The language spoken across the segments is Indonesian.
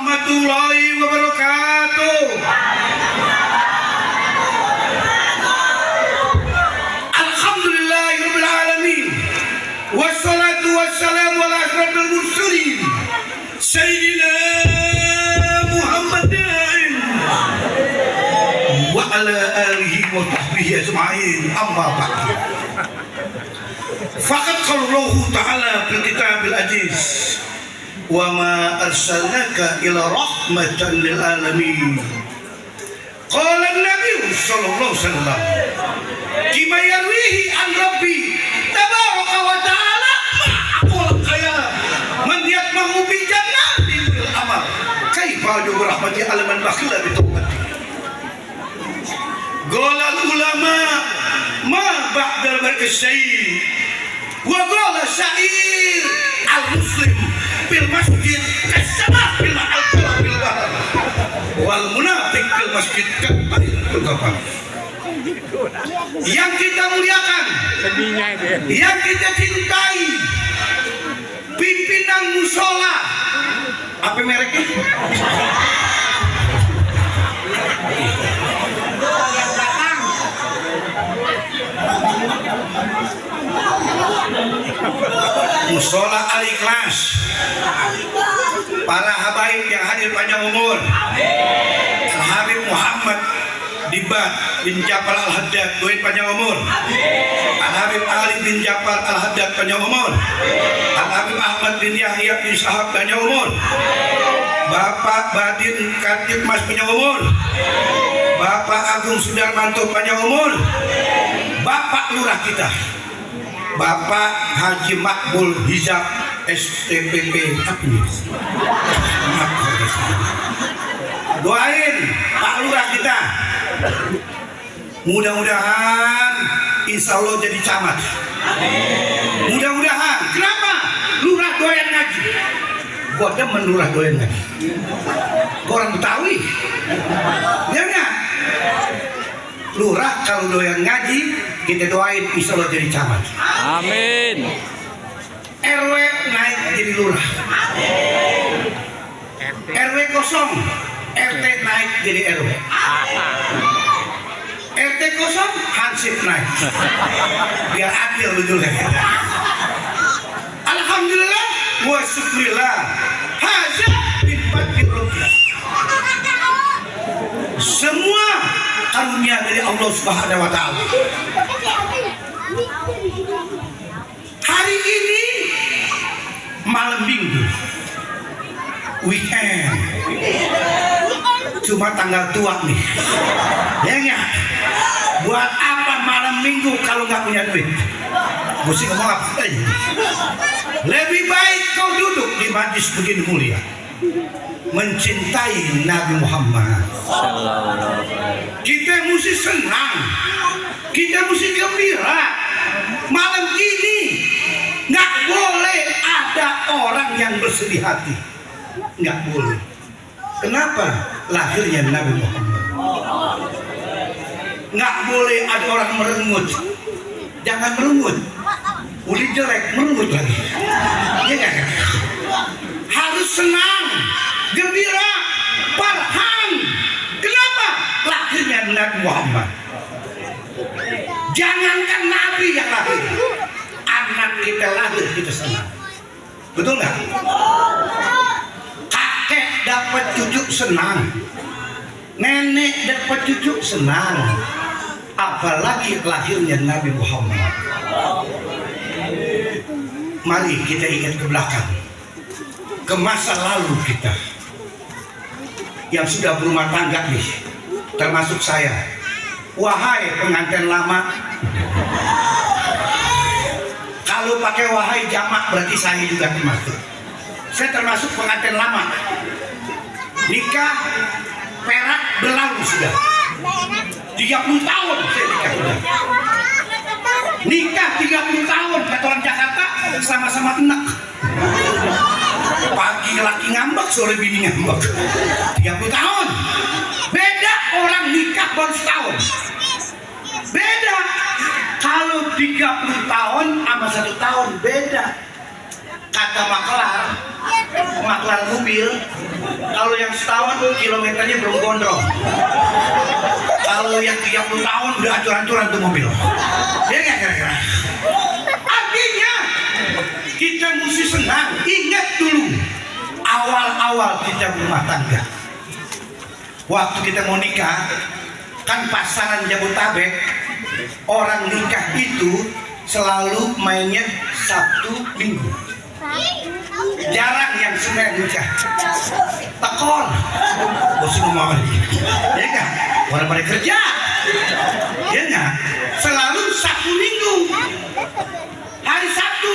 warahmatullahi wabarakatuh. Alhamdulillahirabbil alamin. Wassalatu wassalamu ala asyrafil mursalin sayyidina Muhammadin wa ala alihi wa sahbihi ajma'in. Amma ba'd. Faqad qala Allah ta'ala fil kitabil aziz wa ma arsalnaka ila rahmatan lil alamin. Qala an-nabiy sallallahu alaihi wasallam kima yarwihi an rabbi tabaraka wa ta'ala aqul qaya man yatmahu bi jannati bil amal kaifa yurahmati ala man bakhila bi tawbati. Qala ulama ma ba'da al-barkasyain wa qala syair al-muslim bil masjid kasama bil al-qalam bil bahr wal munafiq bil masjid kabil kafar. Yang kita muliakan, yang kita cintai, pimpinan musola, apa mereknya? Musola Al-Ikhlas, para habaib yang hadir panjang umur, Habib Muhammad Dibat bin Jafar Al-Haddad doain panjang umur, Al-Habib Ali bin Jafar Al-Haddad panjang umur, Al-Habib Ahmad bin Yahya bin Sahab panjang umur, Bapak Badin Katib Mas panjang umur, Bapak Agung Sudarmanto panjang umur, Bapak Lurah kita Bapak Haji Makbul Hizab STPP. Doain Pak Lurah kita, mudah-mudahan insya Allah jadi camat. Mudah-mudahan. Kenapa? Lurah doyan ngaji. Buatnya menurah doyan ngaji. Orang Betawi, ya nggak? Lurah kalau doyan ngaji, kita doain insya Allah jadi camat. Amin. RW naik jadi lurah. RW kosong, RT naik jadi RW. RT kosong, hansip naik. Biar adil betul kan? Alhamdulillah wa syukurillah. Haza bin fadli rabbina. Semua karunia dari Allah Subhanahu wa taala. Hari ini malam Minggu, weekend, cuma tanggal tua nih, ya nggak? Buat apa malam Minggu kalau nggak punya duit? Mesti ngomong apa? Lebih baik kau duduk di majlis begini mulia, mencintai Nabi Muhammad. Kita mesti senang, kita mesti gembira. Malam ini nggak boleh ada orang yang bersedih hati, nggak boleh. Kenapa? Lahirnya Nabi Muhammad. Nggak boleh ada orang merengut. Jangan merengut. Udah jelek merengut lagi. Ya nggak? Harus senang, gembira, farhan. Kenapa? Lahirnya Nabi Muhammad. Jangankan Nabi yang lahir, anak kita lahir kita senang. Betul nggak? Kakek dapat cucu senang, nenek dapat cucu senang, apalagi lahirnya Nabi Muhammad. Mari kita ingat ke belakang, ke masa lalu kita yang sudah berumah tangga nih, termasuk saya. Wahai pengantin lama, kalau pakai wahai jamak berarti saya juga termasuk. Saya termasuk pengantin lama. Nikah perak berlalu sudah 30 tahun saya nikah sudah. Nikah 30 tahun kata orang Jakarta sama-sama enak. Pagi laki ngambek, sore bini ngambek. 30 tahun. Beda orang nikah baru setahun. Beda. Kalau 30 tahun sama 1 tahun beda. Kata maklar mobil, kalau kilometernya belum gondrong. Kalau yang 30 tahun udah hancur-hancuran tuh mobil. Ya nggak kira-kira? Artinya kita mesti senang. Ingat dulu awal-awal kita berumah tangga. Waktu kita mau nikah, kan pasangan Jabotabek, orang nikah itu selalu mainnya Sabtu Minggu. Jarang yang Senin nikah. Tekon. Bos ngomong lagi. Ya enggak? Orang pada kerja. Ya enggak? Selalu Sabtu Minggu. Hari Sabtu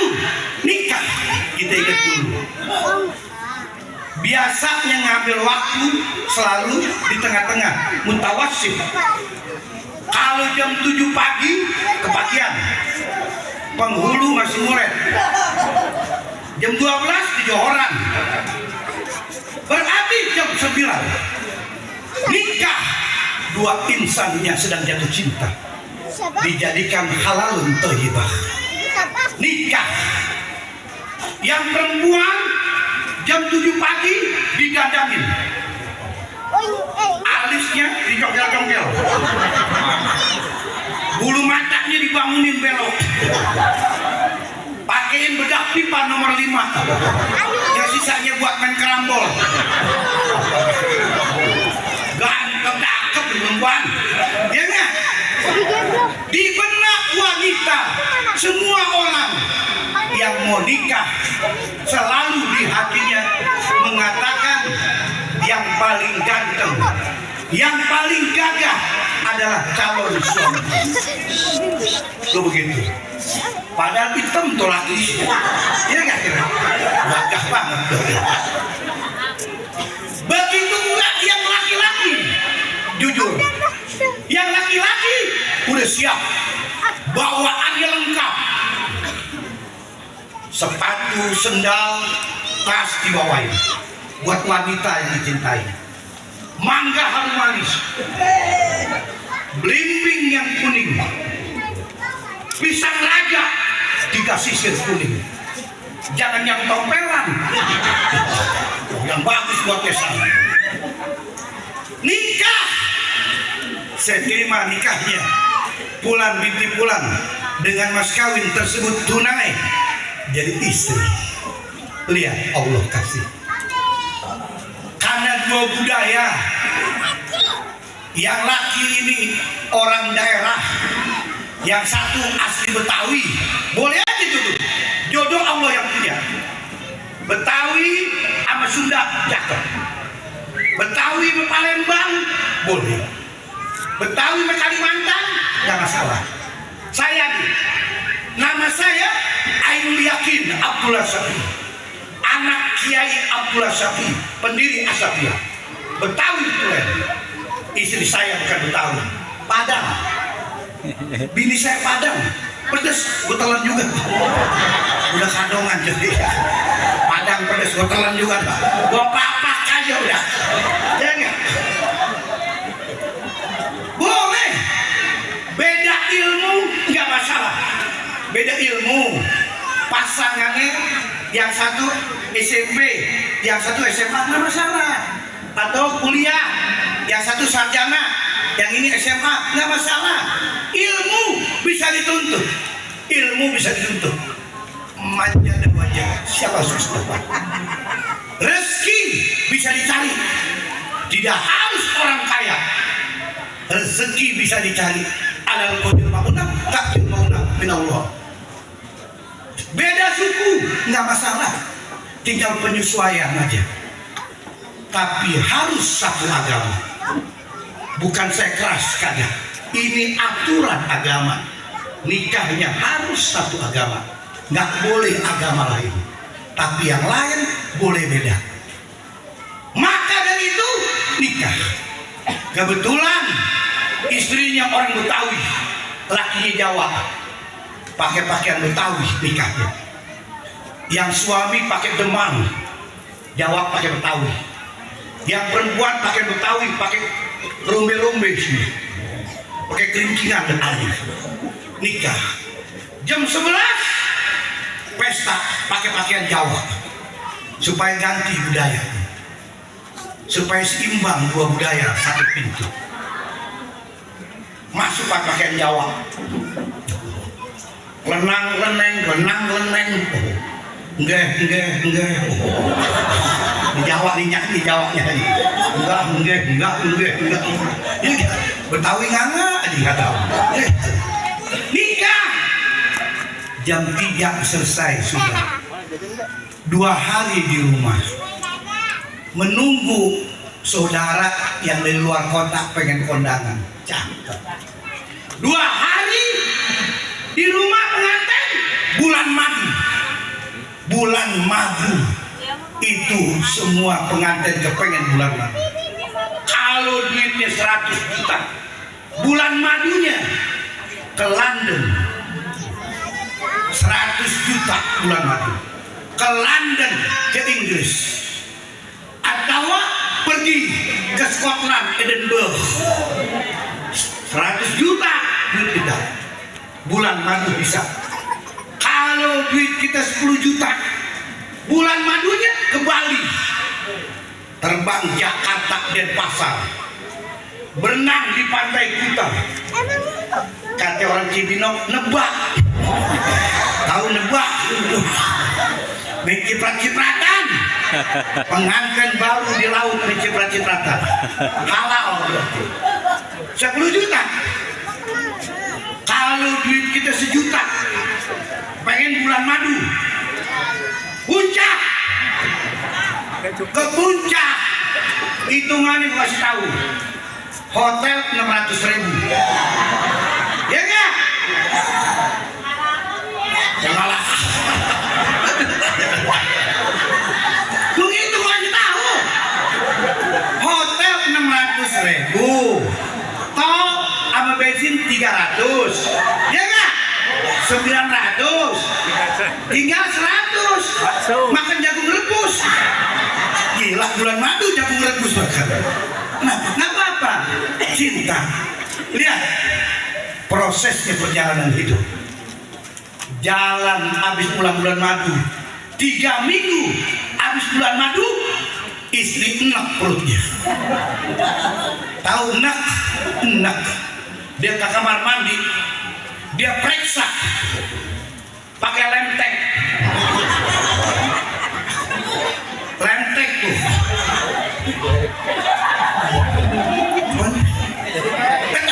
nikah. Kita ingat dulu. Biasanya ngambil waktu selalu di tengah-tengah, mutawassib. Kalau jam 7 pagi kepagian, penghulu masih mulet. Jam 12 di Johoran. Berarti jam 9 nikah. Dua insan yang sedang jatuh cinta dijadikan halalun thayyibah. Nikah. Yang perempuan jam 7 pagi digadangin, alisnya dicongkel-congkel, bulu matanya dibangunin belok, pakein bedak pipa nomor 5, yang sisanya buat main kerambol. Ganteng cakep perempuan, ya nggak? Di benak wanita semua orang yang mau nikah selalu di hatinya mengatakan yang paling ganteng, yang paling gagah adalah calon suami. Lo begitu. Padahal hitam tuh laki, ya nggak kira? Gagah banget. Begitu pula yang laki-laki, jujur, yang laki-laki udah siap, bawaannya lengkap. Sepatu, sendal, tas dibawain buat wanita yang dicintai. Mangga harum manis, belimbing yang kuning, pisang raja dikasih sisir kuning. Jangan yang tompelan, yang bagus buat kesan. Nikah, saya terima nikahnya. Pulan binti Pulan dengan mas kawin tersebut tunai jadi istri. Lihat Allah kasih. Karena dua budaya, yang laki ini orang daerah, yang satu asli Betawi, boleh aja jodoh Allah yang punya. Betawi sama Sunda cakep, Betawi sama Palembang boleh, Betawi sama Kalimantan nggak masalah. Saya nih, nama saya Ainul Yakin Abdullah Syafi, anak Kiai Abdullah Syafi, pendiri Asapia. Betawi tulen. Istri saya bukan Betawi, Padang. Bini saya Padang, pedes, gue telan juga. Udah kandongan jadi. Padang pedes, gue telan juga. Gue papak aja udah. Ya enggak? Boleh. Beda ilmu nggak masalah. Beda ilmu. Pasangannya yang satu SMP, yang satu SMA nggak masalah. Atau kuliah, yang satu sarjana, yang ini SMA nggak masalah. Ilmu bisa dituntut, ilmu bisa dituntut. Manja dan wajah siapa susah. Rezeki bisa dicari, tidak harus orang kaya. Rezeki bisa dicari. Alal qadir mauna, takdir mauna min Allah. Beda suku nggak masalah, tinggal penyesuaian aja. Tapi harus satu agama. Bukan saya keras kagak. Ini aturan agama. Nikahnya harus satu agama. Nggak boleh agama lain. Tapi yang lain boleh beda. Maka dari itu nikah. Kebetulan istrinya orang Betawi, lakinya Jawa, pakai pakaian Betawi nikahnya. Yang suami pakai demang, Jawa pakai Betawi. Yang perempuan pakai Betawi, pakai rombe-rombe sih, pakai kelincingan dan alis. Nikah jam 11 pesta pakai pakaian Jawa supaya ganti budaya. supaya seimbang dua budaya satu pintu. Masuk pakaian Jawa, lenang leneng, enggak. Di Jawanya, enggak. Ini Betawi nganga kata. Nikah jam 3 selesai sudah. 2 hari di rumah menunggu saudara yang dari luar kota pengen kondangan. Cakep. 2 hari di rumah pengantin bulan madu itu semua pengantin kepengen bulan madu. Kalau duitnya 100 juta bulan madunya ke London, 100 juta bulan madu ke London, ke Inggris, atau pergi ke Scotland, Edinburgh, 100 juta duit kita bulan madu bisa. Kalau duit kita 10 juta bulan madunya ke Bali, terbang Jakarta Denpasar, berenang di pantai Kuta. Kata orang Cibinong, nebak. Tahu nebak? Main ciprat-cipratan. Pengantin baru di laut main ciprat-cipratan. Halal berarti. 10 juta. Kalau duit kita 1 juta, pengen bulan madu, puncak, ke puncak, hitungannya gue kasih tahu, hotel 600.000, ya nggak? Janganlah, begitu gue kasih tahu, hotel 600.000, tol sama bensin 300, ya nggak? 900, tinggal 100, makan jagung rebus. Gila, bulan madu jagung rebus makan. Nah, nggak apa-apa, cinta. Lihat prosesnya perjalanan hidup. Jalan habis bulan madu, 3 minggu habis bulan madu, istri enak perutnya. Tahu enak. Dia ke kamar mandi, dia periksa pakai lemtek tuh,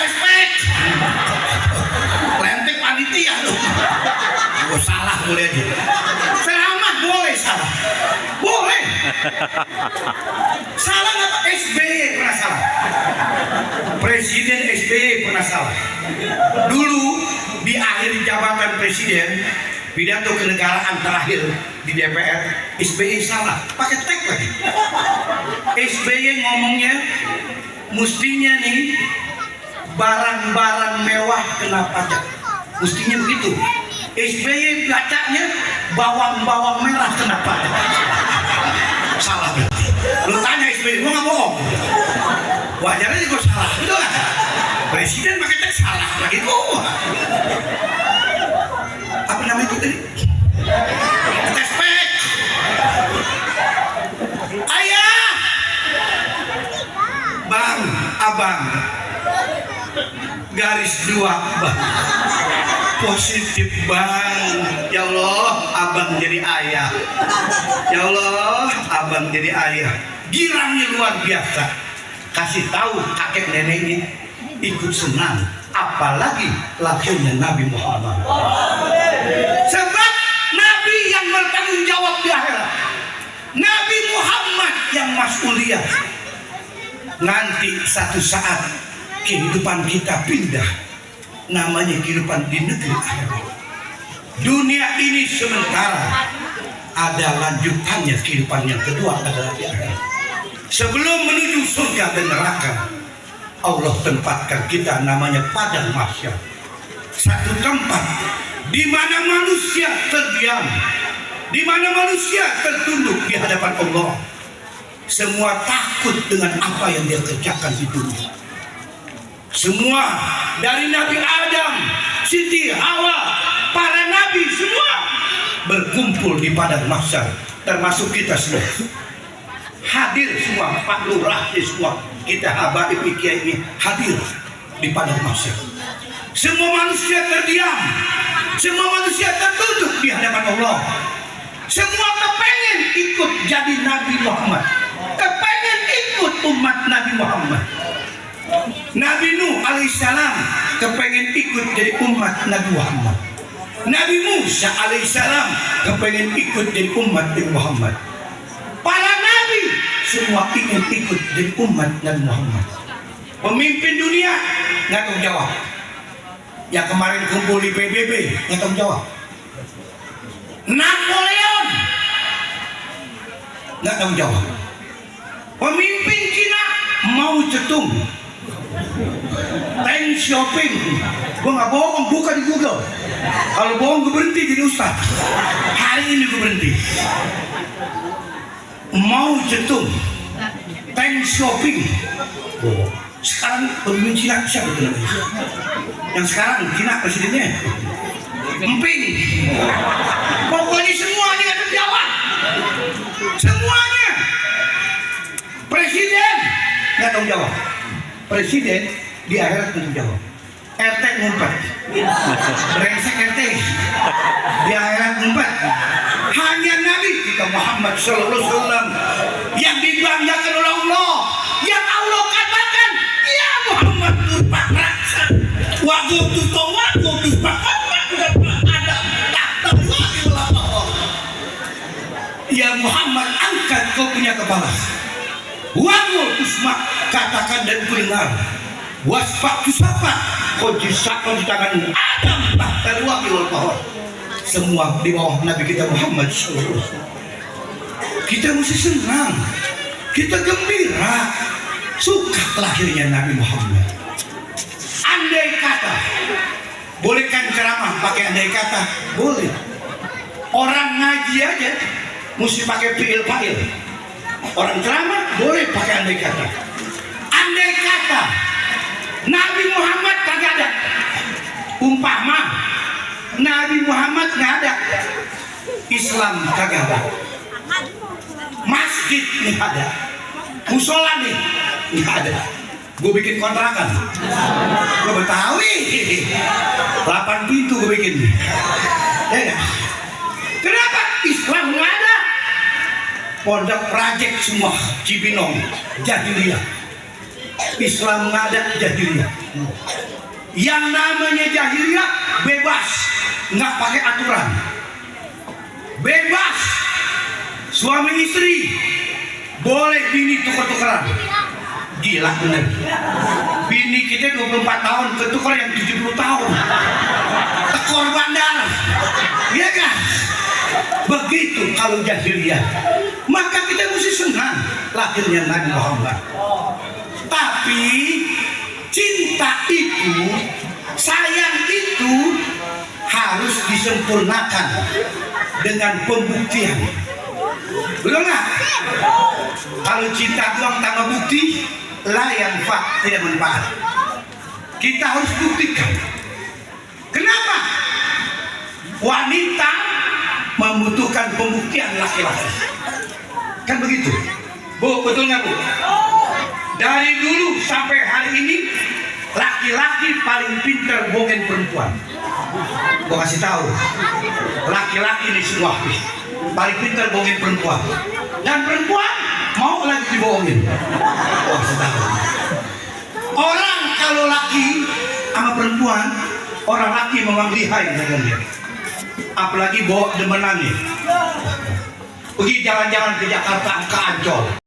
spek lemtek panitia tuh. Oh, salah boleh aja, selamat boleh salah, boleh salah nggak? SBY pernah salah, Presiden SBY pernah salah. Dulu di akhir jabatan presiden, pidato kenegaraan terakhir di DPR, SBY salah, pakai tag lagi. SBY ngomongnya mestinya nih barang-barang mewah kena pajak, mestinya begitu. SBY bacanya bawang-bawang merah kena pajak. Salah berarti. Lu tanya SBY, gua nggak bohong. Wajarnya juga salah, gitu kan? Presiden pakai tag salah lagi gua. Apa namanya itu tadi? Tespek. Ayah, bang, abang, garis 2 bang, positif bang. Ya Allah, abang jadi ayah. Ya Allah, abang jadi ayah. Girangnya luar biasa. Kasih tahu kakek neneknya ikut senang, apalagi lahirnya Nabi Muhammad. Sebab Nabi yang bertanggung jawab di akhirat, Nabi Muhammad yang mas'uliyah. Nanti satu saat kehidupan kita pindah, namanya kehidupan di negeri akhirat. Dunia ini sementara, ada lanjutannya. Kehidupan yang kedua adalah di akhirat. Sebelum menuju surga dan neraka, Allah tempatkan kita namanya padang mahsyar, satu tempat di mana manusia terdiam, di mana manusia tertunduk di hadapan Allah. Semua takut dengan apa yang dia kerjakan di dunia. Semua dari Nabi Adam, Siti Hawa, para nabi semua berkumpul di padang mahsyar, termasuk kita semua. hadir semua, Pak Lurah semua, kita habaib kiai ini hadir di padang mahsyar. Semua manusia terdiam, semua manusia tertunduk di hadapan Allah. Semua kepengen ikut jadi Nabi Muhammad, kepengen ikut umat Nabi Muhammad. Nabi Nuh alaihissalam kepengen ikut jadi umat Nabi Muhammad. Nabi Musa alaihissalam kepengen ikut jadi umat Nabi Muhammad. Para nabi semua ingin ikut jadi umat Nabi Muhammad. Pemimpin dunia nggak tahu jawab. Yang kemarin kumpul di PBB nggak tahu jawab. Napoleon nggak tahu jawab. Pemimpin Cina Mao Zedong, Deng Xiaoping, gue nggak bohong, buka di Google. Kalau bohong gue berhenti jadi ustaz. Hari ini gue berhenti. Mao Zedong, Deng Xiaoping. Sekarang pemimpin Cina siapa itu namanya? Yang sekarang Cina presidennya Emping. Pokoknya semuanya nggak terjawab. Semuanya. Presiden nggak tahu jawab. Presiden di akhirat nggak jawab. RT ngumpet. Brengsek RT. Di akhirat ngumpet. Hanya Nabi kita Muhammad Sallallahu Alaihi Wasallam yang dibanggakan oleh Allah, yang Allah katakan, ya Muhammad Nurpak Raksa, wagutus tomat, wagutus bakat, ada tahta Allah. Ya Muhammad, angkat kau punya kepala. Wagutus mak, katakan dan kudengar. Waspak tusapa, kau disakon di tanganmu. Adam tahta Allah. Semua di bawah Nabi kita Muhammad SAW. Kita mesti senang, kita gembira, suka lahirnya Nabi Muhammad. Andai kata, bolehkan ceramah pakai andai kata? Boleh. Orang ngaji aja mesti pakai fiil-fa'il. Orang ceramah boleh pakai andai kata. Andai kata Nabi Muhammad kagak ada, umpama Nabi Muhammad nggak ada, Islam kagak ada, masjid nggak ada, musola nih nggak ada. Gue bikin kontrakan, gue Betawi, 8 pintu gue bikin. Ya gak? Kenapa Islam nggak ada? Pondok Rajek semua Cibinong jahiliyah. Islam nggak ada, jahiliyah. Yang namanya jahiliyah bebas, nggak pakai aturan, bebas. Suami istri boleh bini tuker-tukeran. Gila bener. Bini kita 24 tahun ketukar yang 70 tahun. Tekor bandar. Iya kan? Begitu kalau jahiliyah. Maka kita mesti senang lahirnya Nabi Muhammad. Tapi cinta itu, sayang itu harus disempurnakan dengan pembuktian. Belum nggak? Kalau cinta doang tanpa bukti, layan fak tidak manfaat. Kita harus buktikan. Kenapa? Wanita membutuhkan pembuktian laki-laki. Kan begitu? Bu, betul nggak Bu? Dari dulu sampai hari ini laki-laki paling pintar bohongin perempuan. Gua kasih tahu, laki-laki ini semua paling pintar bohongin perempuan. Dan perempuan mau lagi dibohongin. Gua kasih tahu. Orang kalau laki sama perempuan, orang laki memang lihai dengan dia. Apalagi bawa demenannya. Pergi jalan-jalan ke Jakarta, ke Ancol.